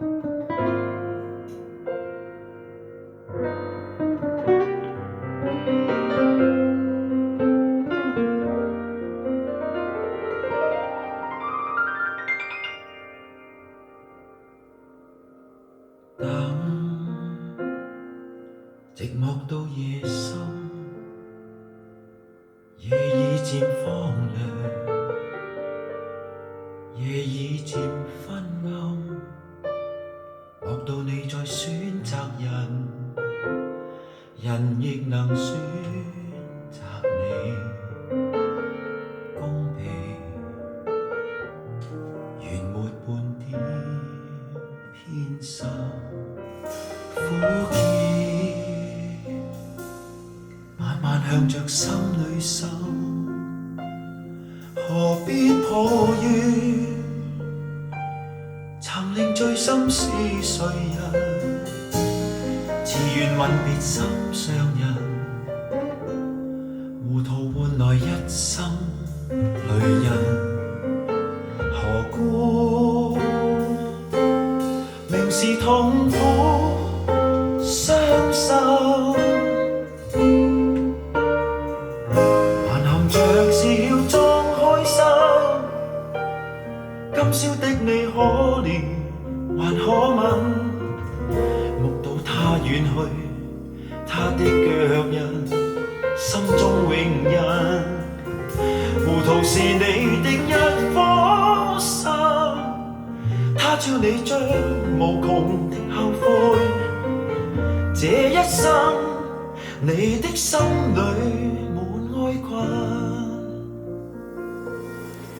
等寂寞到夜深，夜已漸荒涼，夜已漸昏暗，莫道你在選擇人，人亦能選擇你，公平，原沒半點偏心。苦澀慢慢向着心裏滲，何必抱怨？曾令醉心是誰人？自願吻別心上人，糊塗換來一生淚印。何故明是痛苦傷心，還含着笑裝開心？今宵的你可憐還可問？目睹他遠去，他的腳印心中永印。糊塗是你的一顆心，他朝你將無窮的後悔。這一生你的心裏滿哀困。